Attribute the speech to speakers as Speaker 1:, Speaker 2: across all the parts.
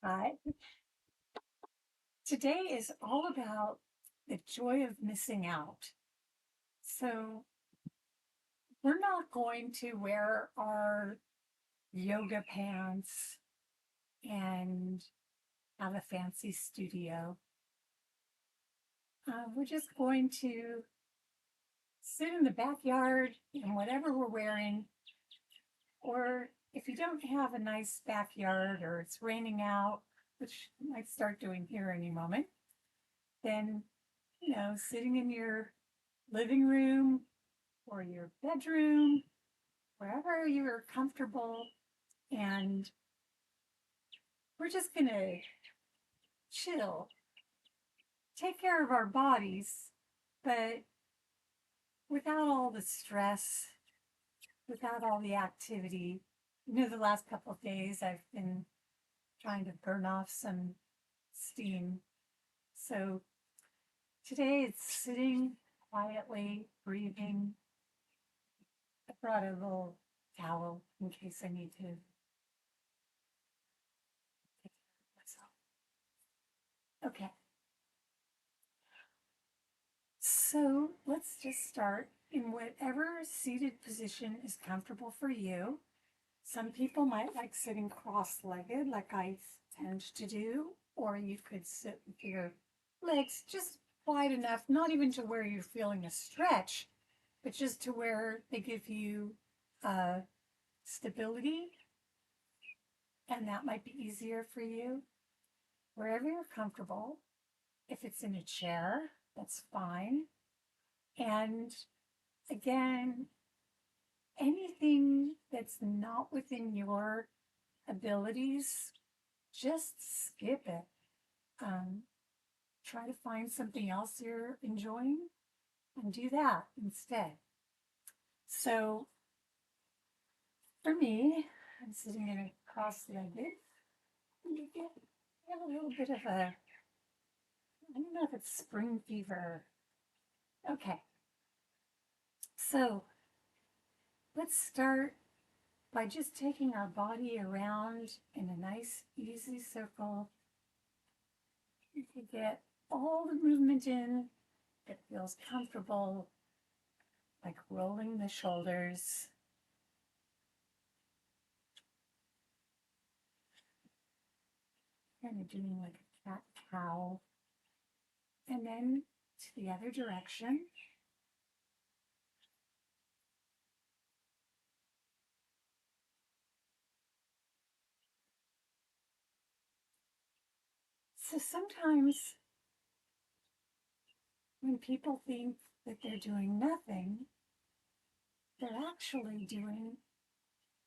Speaker 1: Hi. Today is all about the joy of missing out. So, we're not going to wear our yoga pants and have a fancy studio. We're just going to sit in the backyard in whatever we're wearing, or if you don't have a nice backyard or it's raining out, which you might start doing here any moment, then, sitting in your living room or your bedroom, wherever you're comfortable. And we're just going to chill, take care of our bodies, but without all the stress, without all the activity. The last couple of days I've been trying to burn off some steam. So today it's sitting quietly, breathing. I brought a little towel in case I need to take care of myself. Okay, so let's just start in whatever seated position is comfortable for you. Some people might like sitting cross-legged like I tend to do, or you could sit with your legs just wide enough, not even to where you're feeling a stretch, but just to where they give you uh, stability, and that might be easier for you. Wherever you're comfortable, if it's in a chair, that's fine. And again, anything that's not within your abilities, just skip it. Um, Try to find something else you're enjoying and do that instead. So for me, I'm sitting in a cross-legged. You get a little bit of a, I don't know if it's spring fever. Okay, so let's start by just taking our body around in a nice, easy circle. You can get all the movement in that feels comfortable, like rolling the shoulders, kind of doing like a cat cow, and then to the other direction. So sometimes when people think that they're doing nothing, they're actually doing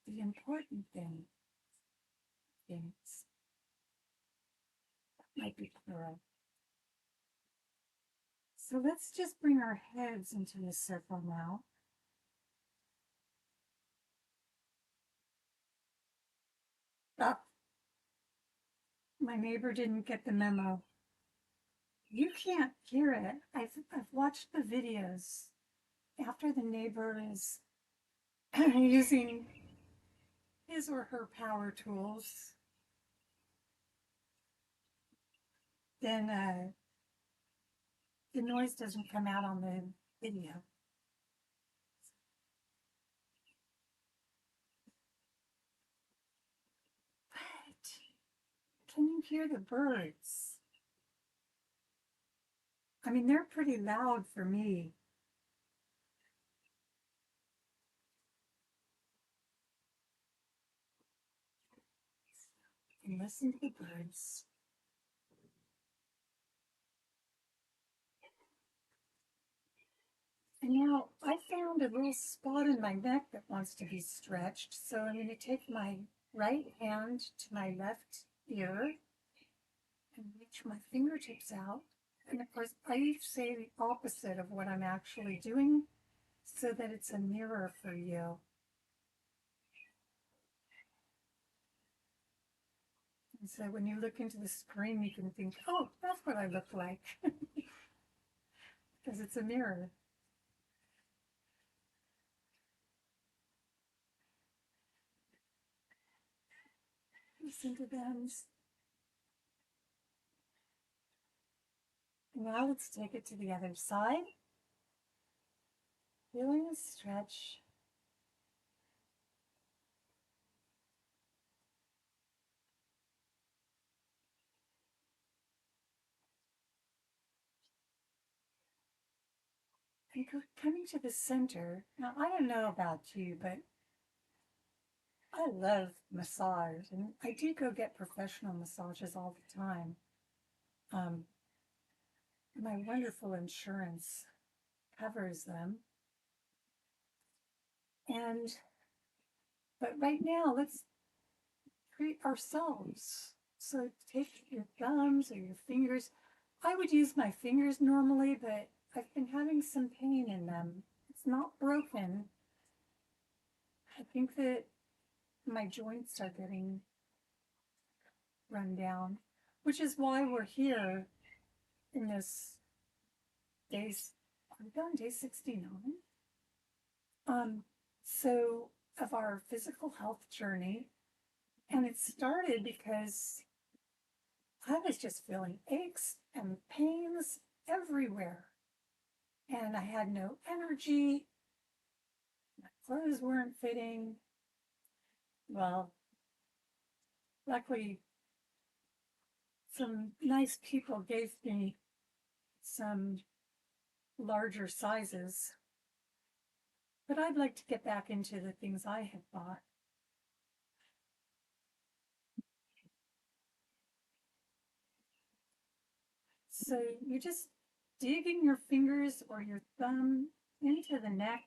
Speaker 1: the important things. That might be plural. So let's just bring our heads into the circle now. Ah, my neighbor didn't get the memo. You can't hear it. I've watched the videos after the neighbor is using his or her power tools, then the noise doesn't come out on the video. But can you hear the birds? I mean, they're pretty loud for me. You can listen to the birds. And now I found a little spot in my neck that wants to be stretched. So I'm going to take my right hand to my left ear and reach my fingertips out. And of course, I say the opposite of what I'm actually doing so that it's a mirror for you. And so when you look into the screen, you can think, oh, that's what I look like, because it's a mirror. Listen to them. Now let's take it to the other side. Feeling a stretch. And coming to the center. Now, I don't know about you, but I love massage, and I do go get professional massages all the time. Um, my wonderful insurance covers them. And, but right now, let's treat ourselves. So take your thumbs or your fingers. I would use my fingers normally, but I've been having some pain in them. It's not broken. I think that my joints are getting run down, which is why we're here in this days. Are we on day 69? Um, so of our physical health journey. And it started because I was just feeling aches and pains everywhere. And I had no energy. My clothes weren't fitting. Well, luckily, some nice people gave me some larger sizes. But I'd like to get back into the things I had bought. So you're just digging your fingers or your thumb into the neck.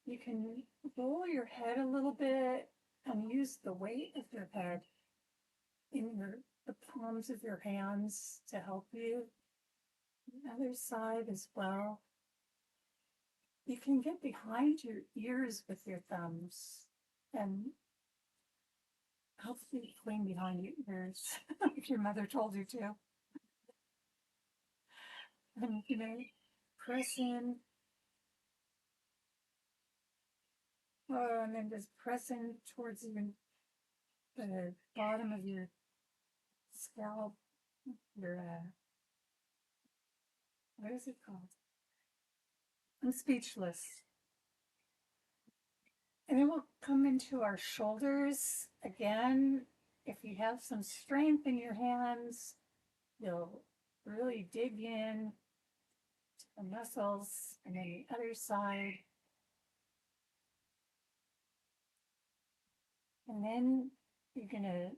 Speaker 1: You can roll your head a little bit and use the weight of your head in the palms of your hands to help you. The other side as well. You can get behind your ears with your thumbs and hopefully clean behind your ears if your mother told you to. And press in. Oh, and then just press in towards the bottom of your scalp, your, what is it called? I'm speechless. And then we'll come into our shoulders again. If you have some strength in your hands, you'll really dig in to the muscles, and then the other side. And then you're going to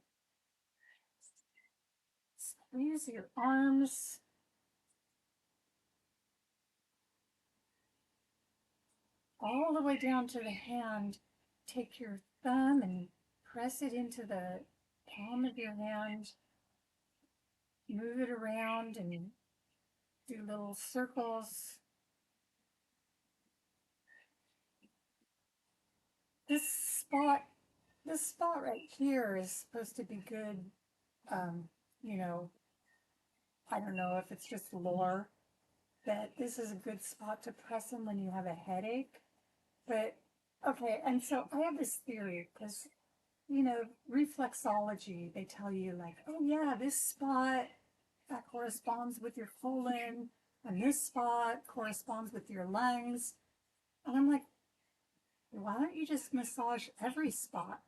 Speaker 1: squeeze your arms all the way down to the hand. Take your thumb and press it into the palm of your hand. Move it around and do little circles. This spot, this spot right here is supposed to be good. Um, you know, I don't know if it's just lore, that this is a good spot to press in when you have a headache. But okay, and so I have this theory because reflexology, they tell you like, oh yeah, this spot that corresponds with your colon, and this spot corresponds with your lungs. And I'm like, why don't you just massage every spot?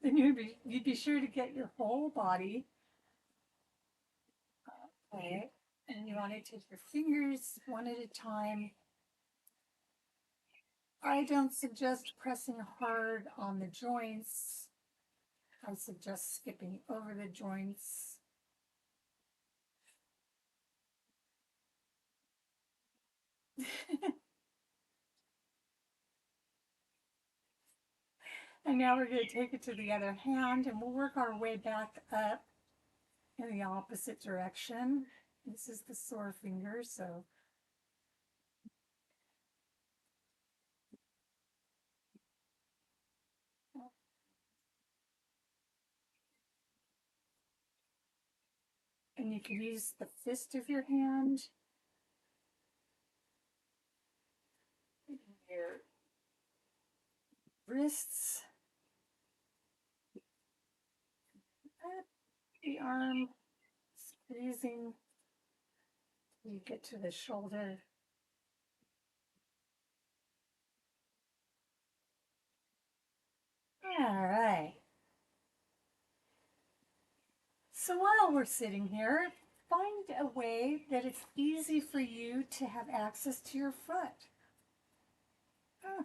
Speaker 1: Then you'd be sure to get your whole body. Okay. And you want to take your fingers one at a time. I don't suggest pressing hard on the joints. I suggest skipping over the joints. And now we're going to take it to the other hand, and we'll work our way back up in the opposite direction. This is the sore finger, so and you can use the fist of your hand, your wrists, up the arm, squeezing. You get to the shoulder. All right. So while we're sitting here, find a way that it's easy for you to have access to your foot. Oh,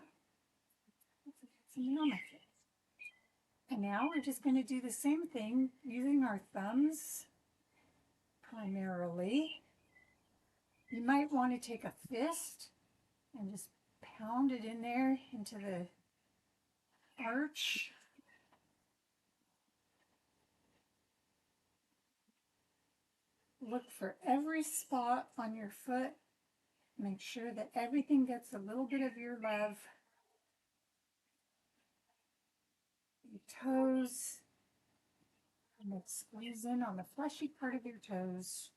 Speaker 1: something on my foot. And now we're just going to do the same thing using our thumbs primarily. You might want to take a fist and just pound it in there into the arch. Look for every spot on your foot. Make sure that everything gets a little bit of your love. Your toes. And then squeeze in on the fleshy part of your toes.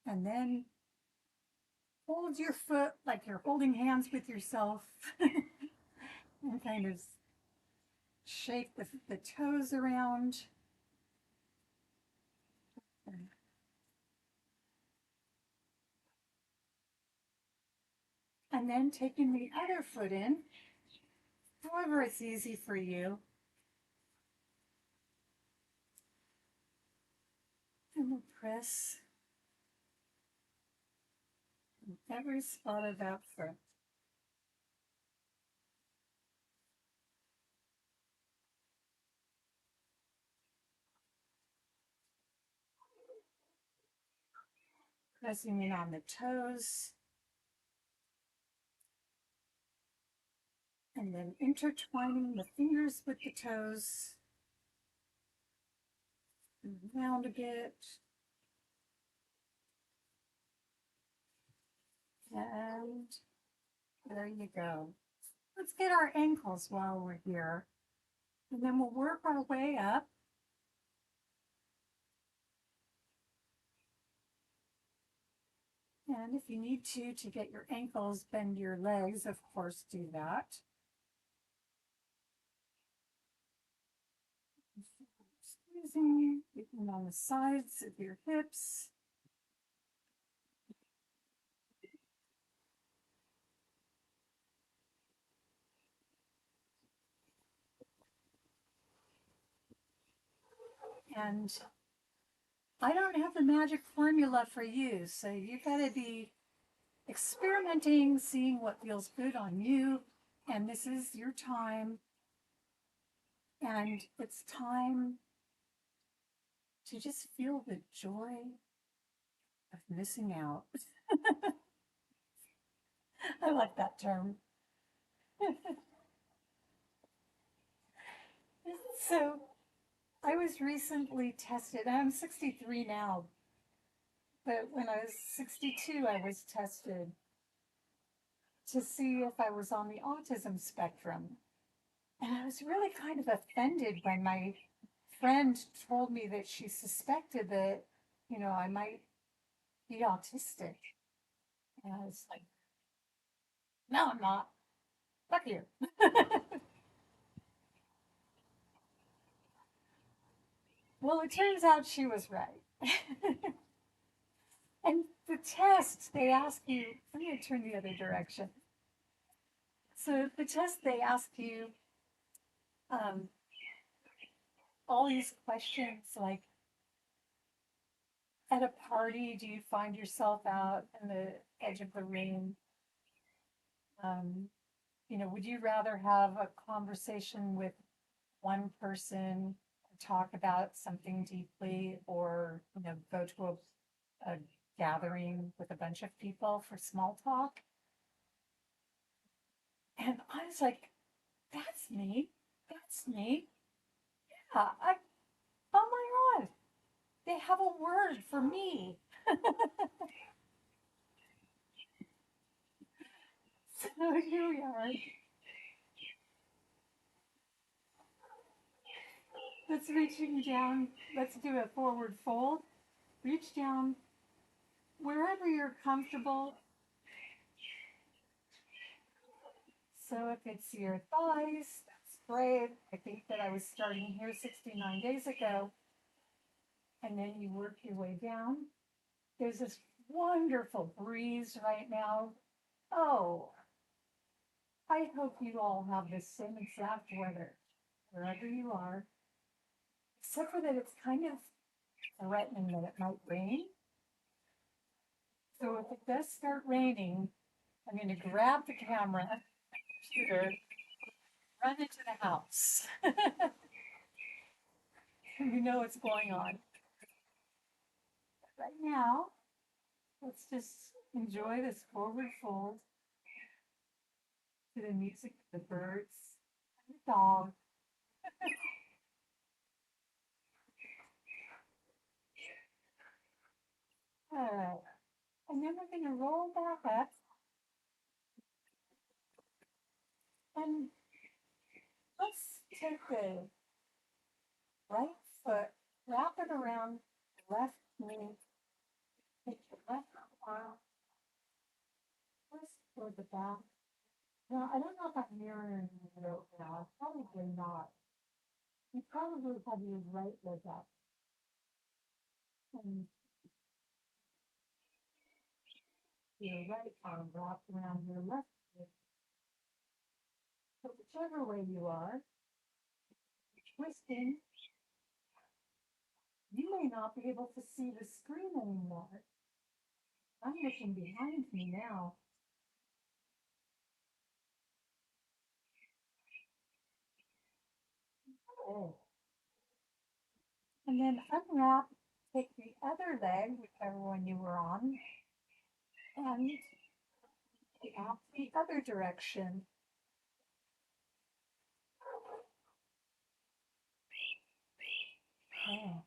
Speaker 1: And then hold your foot like you're holding hands with yourself and kind of shake the toes around. And then taking the other foot in, however it's easy for you. And we'll press every spot of that foot. Pressing in on the toes. And then intertwining the fingers with the toes. Around a bit. And there you go. Let's get our ankles while we're here. And then we'll work our way up. And if you need to get your ankles, bend your legs, of course, do that. Squeezing, getting on the sides of your hips. And I don't have the magic formula for you, so you gotta be experimenting, seeing what feels good on you. And this is your time. And it's time to just feel the joy of missing out. I like that term. So I was recently tested. I'm 63 now, but when I was 62, I was tested to see if I was on the autism spectrum. And I was really kind of offended when my friend told me that she suspected that, I might be autistic. And I was like, no, I'm not. Fuck you. Well, it turns out she was right. And the test, they ask you, I'm going to turn the other direction. So the test, they ask you um, all these questions like, at a party, do you find yourself out in the edge of the room? Um, would you rather have a conversation with one person, talk about something deeply, or, go to a gathering with a bunch of people for small talk? And I was like, that's me. That's me. Yeah, oh my God, they have a word for me. So here we are. Let's reaching down. Let's do a forward fold. Reach down wherever you're comfortable. So if it's your thighs, that's spray. I think that I was starting here 69 days ago. And then you work your way down. There's this wonderful breeze right now. Oh, I hope you all have the same exact weather wherever you are, except for that it's kind of threatening that it might rain. So if it does start raining, I'm going to grab the camera, computer, run into the house. You know what's going on. Right now, let's just enjoy this forward fold to the music of the birds and the dog. All right. And then we're going to roll back up and let's take the right foot, wrap it around the left knee, take your left arm, twist toward the back. Now, I don't know if I'm mirroring you right now. Probably not. You probably have your right leg up and your right arm wrapped around your left leg. So whichever way you are, twisting, you may not be able to see the screen anymore. I'm looking behind me now. Oh. And then unwrap, take the other leg, whichever one you were on, and wrap the other direction. Oh.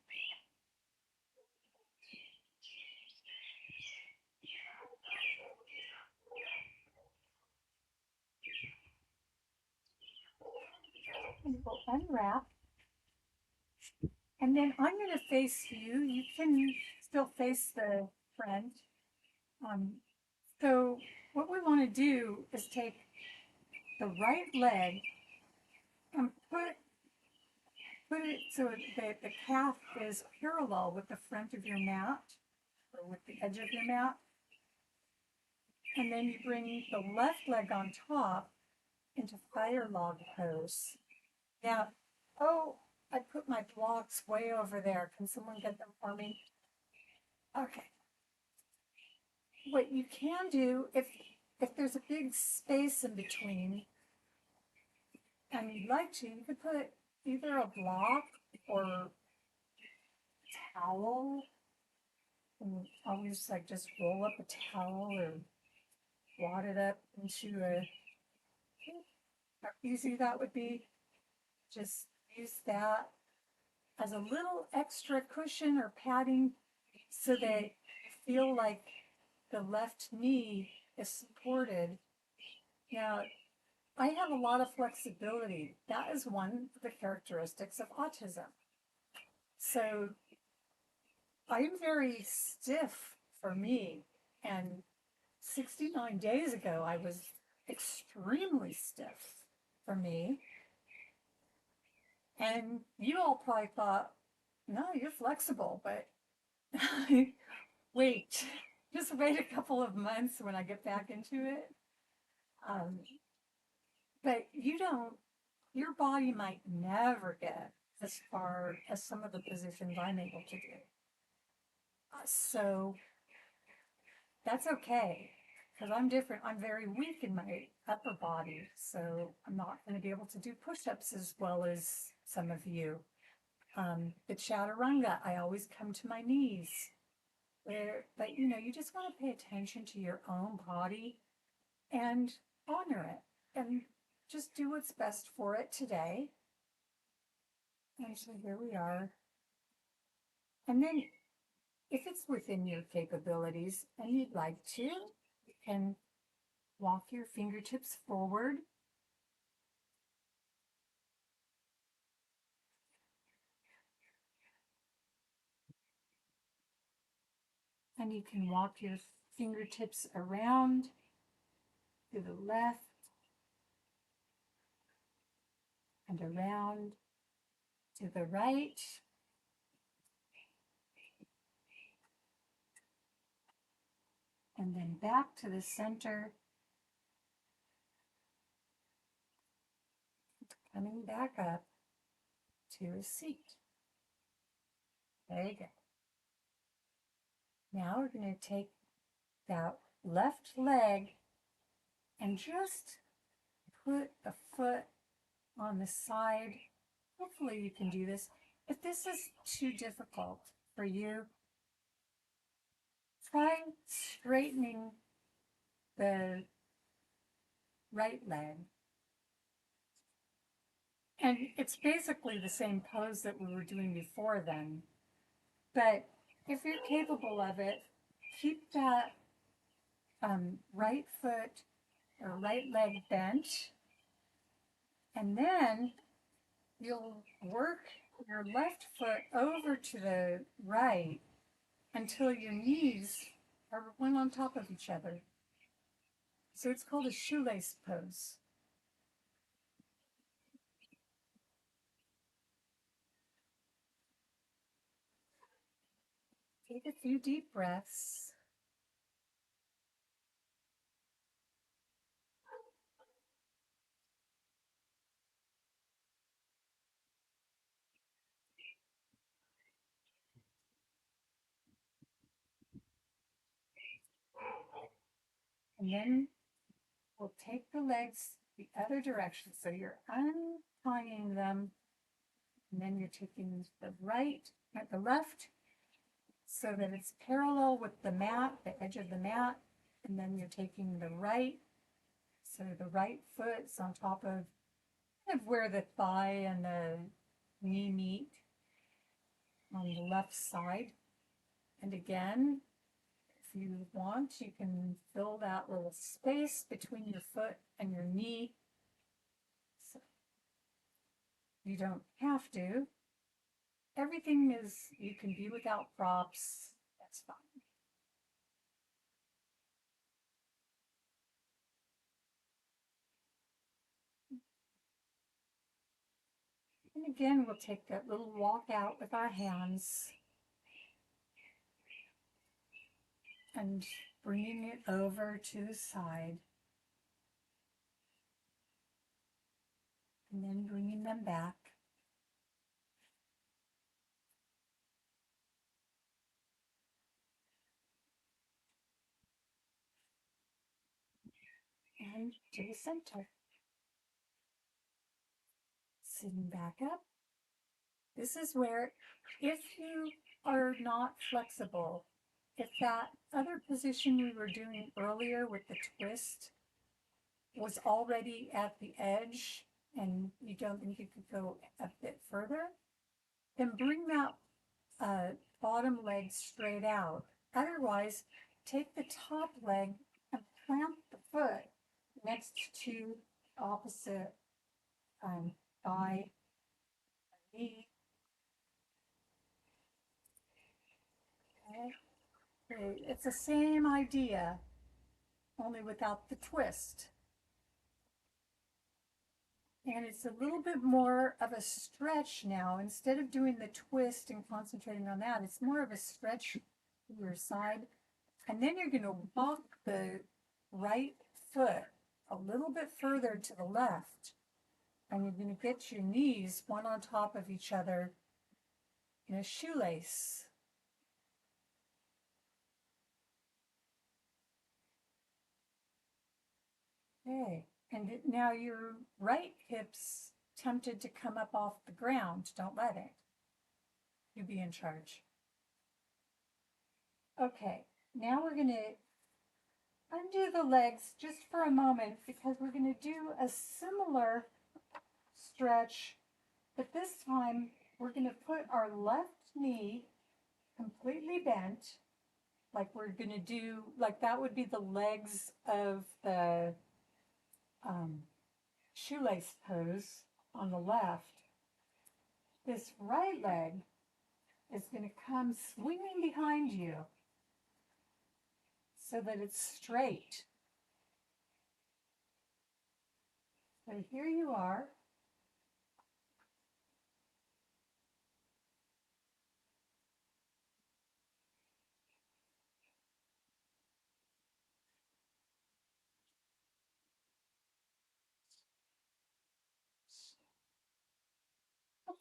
Speaker 1: And we'll unwrap. And then I'm going to face you. You can still face the front. So what we want to do is take the right leg and put it so that the calf is parallel with the front of your mat or with the edge of your mat. And then you bring the left leg on top into fire log pose. Now, oh, I put my blocks way over there. Can someone get them for me? Okay. What you can do, if there's a big space in between and you'd like to, you could put either a block or a towel. And always like just roll up a towel or wad it up into how easy that would be. Just use that as a little extra cushion or padding so that you feel like the left knee is supported. Now, I have a lot of flexibility. That is one of the characteristics of autism. So I'm very stiff for me. And 69 days ago, I was extremely stiff for me. And you all probably thought, no, you're flexible, but wait, just wait a couple of months when I get back into it. Um, but you don't, your body might never get as far as some of the positions I'm able to do. So that's okay because I'm different. I'm very weak in my upper body, so I'm not going to be able to do push-ups as well as some of you. The chaturanga, I always come to my knees. But you just want to pay attention to your own body and honor it and just do what's best for it today. And so here we are. And then if it's within your capabilities and you'd like to, you can walk your fingertips forward. And you can walk your fingertips around to the left and around to the right. And then back to the center, coming back up to a seat. There you go. Now we're going to take that left leg and just put a foot on the side. Hopefully you can do this. If this is too difficult for you, try straightening the right leg. And it's basically the same pose that we were doing before then. But if you're capable of it, keep that right foot or right leg bent. And then you'll work your left foot over to the right until your knees are one on top of each other. So it's called a shoelace pose. Take a few deep breaths. And then we'll take the legs the other direction. So you're untying them, and then you're taking the right at the left so that it's parallel with the mat, the edge of the mat. And then you're taking the right, so the right foot's on top of kind of where the thigh and the knee meet on the left side. And again, if you want, you can fill that little space between your foot and your knee. So you don't have to. Everything is, you can be without props. That's fine. And again, we'll take that little walk out with our hands and bringing it over to the side. And then bringing them back. And to the center. Sitting back up. This is where, if you are not flexible, if that other position we were doing earlier with the twist was already at the edge and you don't think you could go a bit further, then bring that bottom leg straight out. Otherwise, take the top leg and plant the foot next to opposite thigh, knee. Okay. It's the same idea, only without the twist. And it's a little bit more of a stretch now. Instead of doing the twist and concentrating on that, it's more of a stretch to your side. And then you're going to walk the right foot a little bit further to the left. And you're going to get your knees one on top of each other in a shoelace. Okay. And now your right hip's tempted to come up off the ground. Don't let it. You be in charge. Okay, now we're going to undo the legs just for a moment because we're going to do a similar stretch, but this time we're going to put our left knee completely bent, like we're going to do, like that would be the legs of the shoelace pose on the left. This right leg is going to come swinging behind you so that it's straight. So here you are.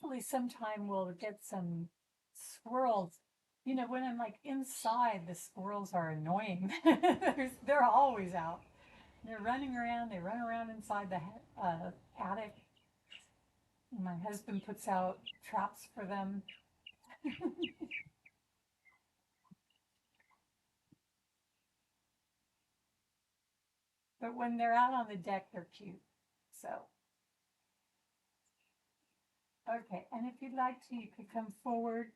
Speaker 1: hopefully sometime we'll get some squirrels. You know, when I'm like inside, the squirrels are annoying. They're always out. They're running around. They run around inside the attic. My husband puts out traps for them. But when they're out on the deck, they're cute. So, okay. And if you'd like to, you could come forward.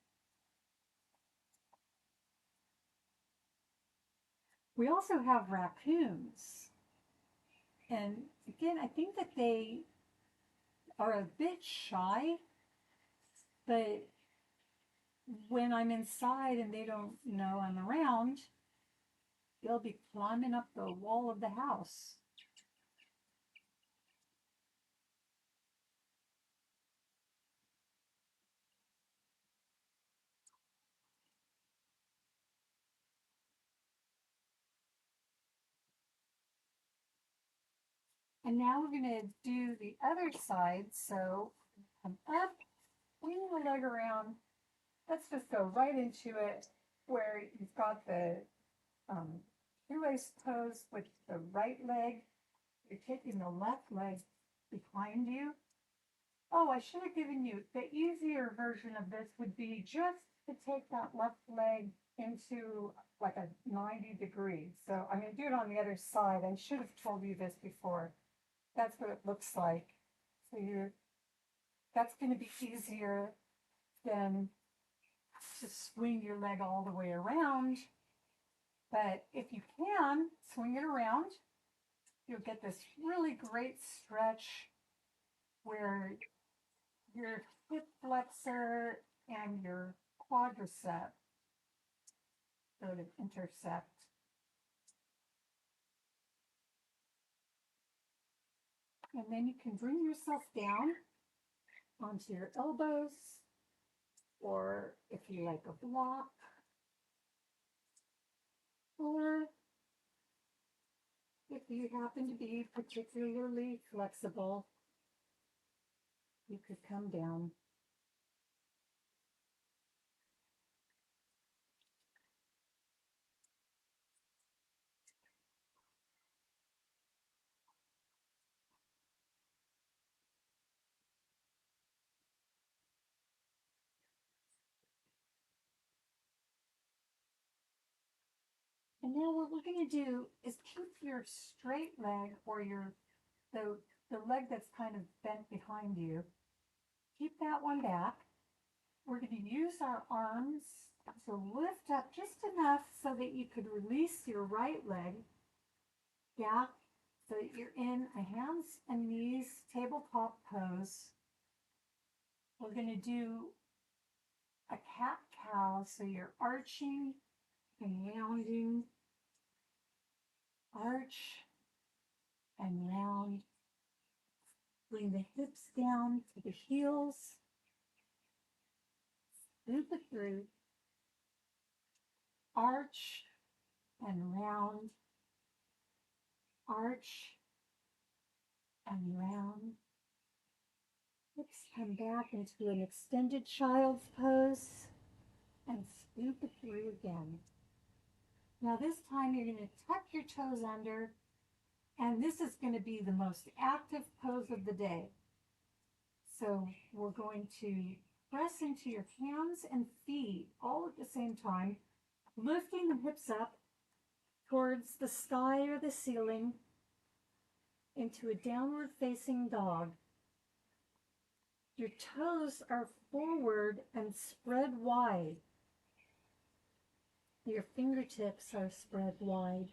Speaker 1: We also have raccoons. And again, I think that they are a bit shy, but when I'm inside and they don't know I'm around, they'll be climbing up the wall of the house. And now we're going to do the other side. So come up, wing the leg around. Let's just go right into it where you've got the um, shoelace pose with the right leg. You're taking the left leg behind you. Oh, I should have given you the easier version of this would be just to take that left leg into like a 90 degrees. So I'm going to do it on the other side. I should have told you this before. That's what it looks like. So that's going to be easier than to swing your leg all the way around. But if you can swing it around, you'll get this really great stretch where your hip flexor and your quadricep go to intersect. And then you can bring yourself down onto your elbows, or if you like a block, or if you happen to be particularly flexible, you could come down. And now what we're going to do is keep your straight leg or the, the leg that's kind of bent behind you. Keep that one back. We're going to use our arms to lift up just enough so that you could release your right leg back so that you're in a hands and knees tabletop pose. We're going to do a cat cow, so you're arching and rounding, arch and round. Bring the hips down to the heels, scoop it through, arch and round, arch and round. Hips come back into an extended child's pose and scoop it through again. Now this time you're going to tuck your toes under, and this is going to be the most active pose of the day. So we're going to press into your hands and feet all at the same time, lifting the hips up towards the sky or the ceiling into a downward facing dog. Your toes are forward and spread wide. Your fingertips are spread wide.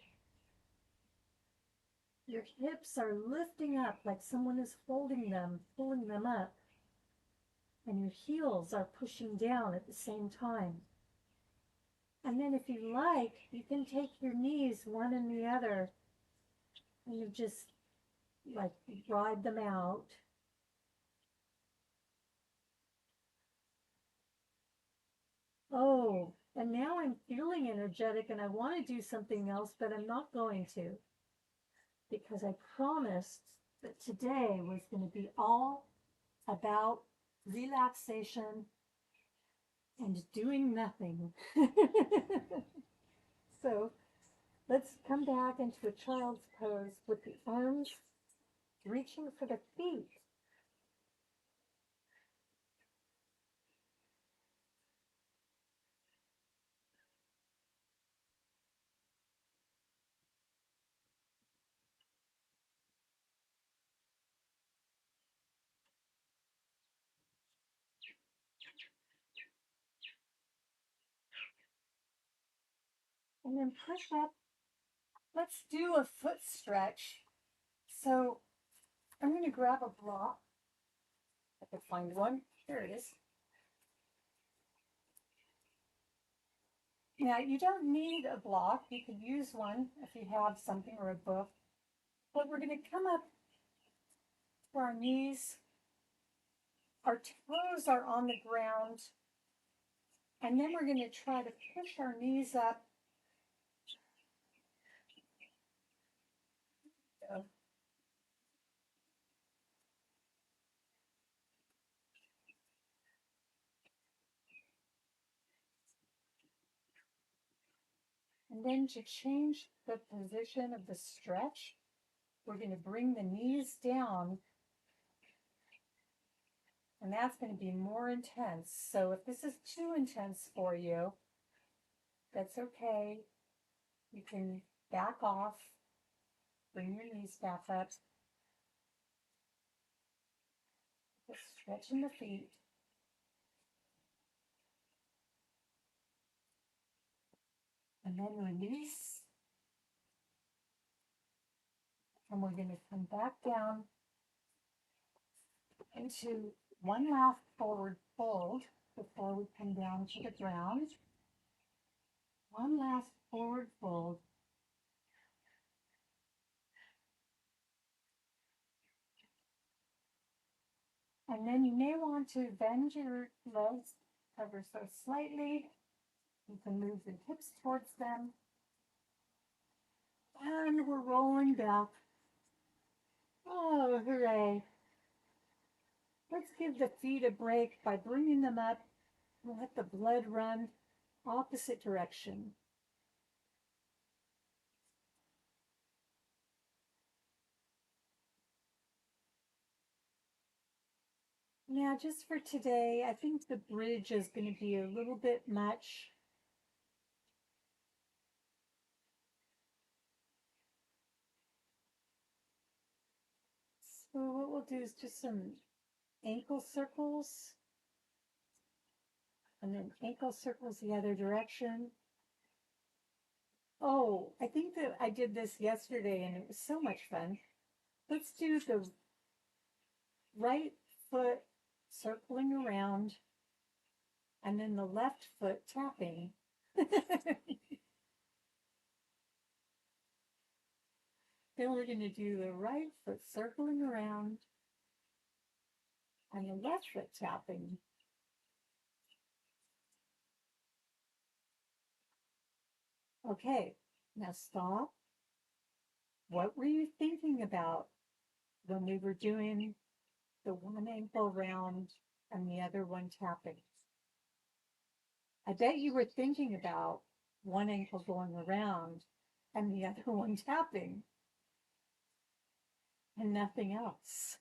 Speaker 1: Your hips are lifting up like someone is holding them, pulling them up. And your heels are pushing down at the same time. And then if you like, you can take your knees one and the other and you just like ride them out. Oh, and now I'm feeling energetic and I want to do something else, but I'm not going to, because I promised that today was going to be all about relaxation, and doing nothing. So let's come back into a child's pose with the arms reaching for the feet. And then push up. Let's do a foot stretch. So I'm going to grab a block. I can find one. Here it is. Now, you don't need a block. You could use one if you have something or a book. But we're going to come up where our knees, our toes are on the ground. And then we're going to try to push our knees up. And then to change the position of the stretch, we're going to bring the knees down, and that's going to be more intense. So if this is too intense for you, that's okay. You can back off, bring your knees back up, just stretching the feet. And then release. And we're going to come back down into one last forward fold before we come down to the ground. One last forward fold. And then you may want to bend your legs ever so slightly. You can move the hips towards them. And we're rolling back. Oh, hooray. Let's give the feet a break by bringing them up and let the blood run opposite direction. Now, just for today, I think the bridge is going to be a little bit much. So what we'll do is just some ankle circles, and then ankle circles the other direction. Oh, I think that I did this yesterday and it was so much fun. Let's do the right foot circling around and then the left foot tapping. Then we're going to do the right foot circling around and the left foot tapping. Okay, now stop. What were you thinking about when we were doing the one ankle round and the other one tapping? I bet you were thinking about one ankle going around and the other one tapping and nothing else.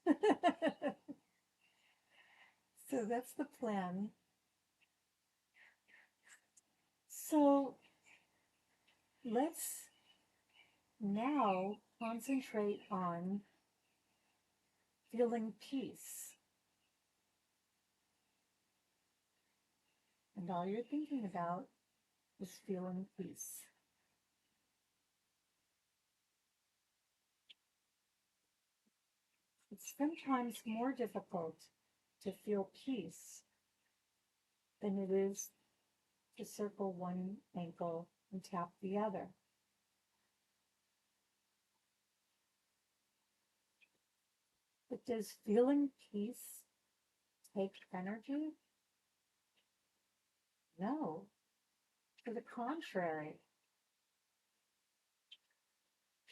Speaker 1: So that's the plan. So let's now concentrate on feeling peace. And all you're thinking about is feeling peace. It's sometimes more difficult to feel peace than it is to circle one ankle and tap the other. But does feeling peace take energy? No. To the contrary,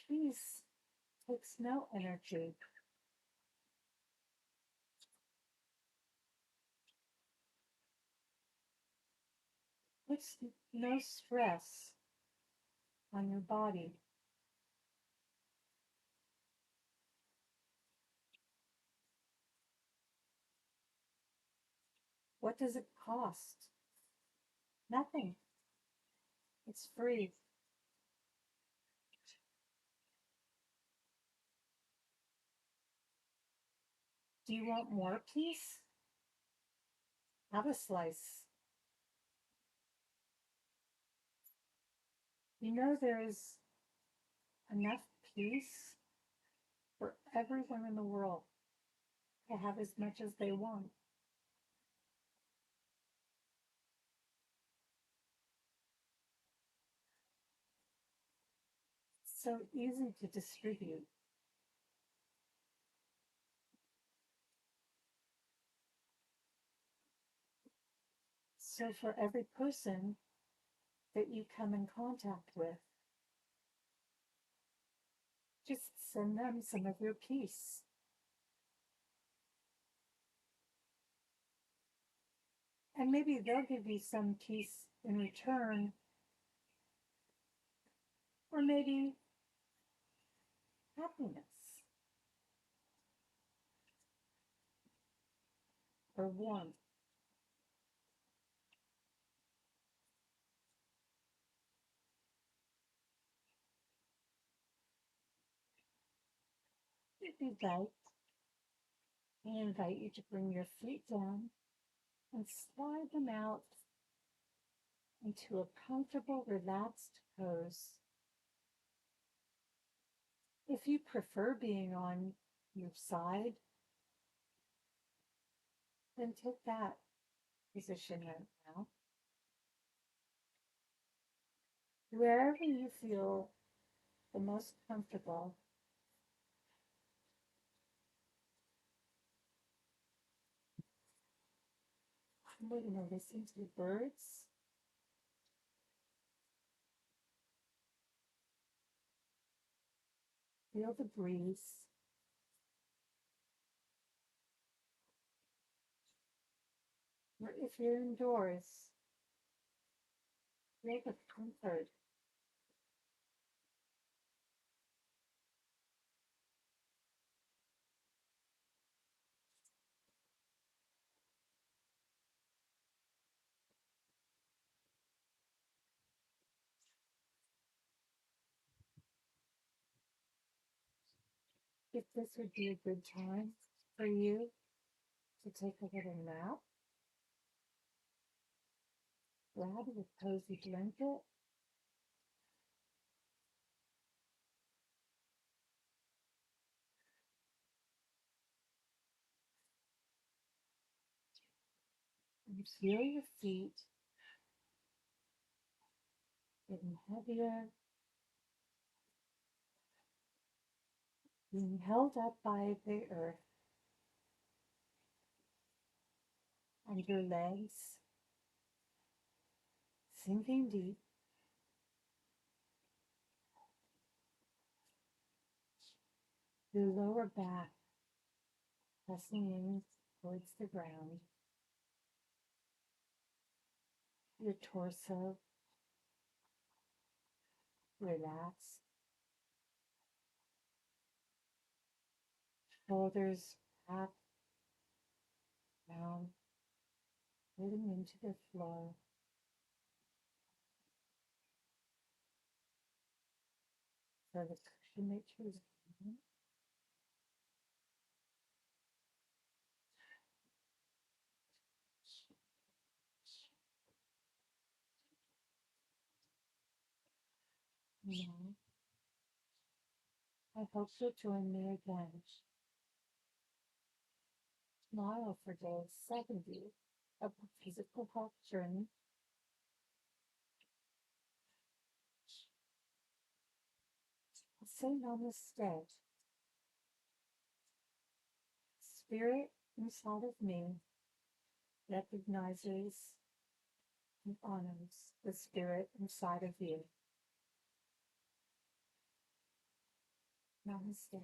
Speaker 1: peace takes no energy. puts no stress on your body. What does it cost? Nothing. It's free. Do you want more peace? Have a slice. You know there is enough peace for everyone in the world to have as much as they want. It's so easy to distribute. So for every person that you come in contact with, just send them some of your peace. And maybe they'll give you some peace in return, or maybe happiness or warmth. If you'd like, I invite you to bring your feet down and slide them out into a comfortable, relaxed pose. If you prefer being on your side, then take that position right now. Wherever you feel the most comfortable, we're going to listen to the birds. Feel the breeze. Or if you're indoors, feel the comfort. If this would be a good time for you to take a little nap, grab a cozy blanket, and feel your feet getting heavier, being held up by the earth, and your legs sinking deep, your lower back pressing in towards the ground, your torso relaxed, shoulders back, down, rooting into the floor. So the cushion that you're using. Now, I hope you'll join me again. Tomorrow for day 70 of the physical health journey. Say namaste. Spirit inside of me recognizes and honors the spirit inside of you. Namaste.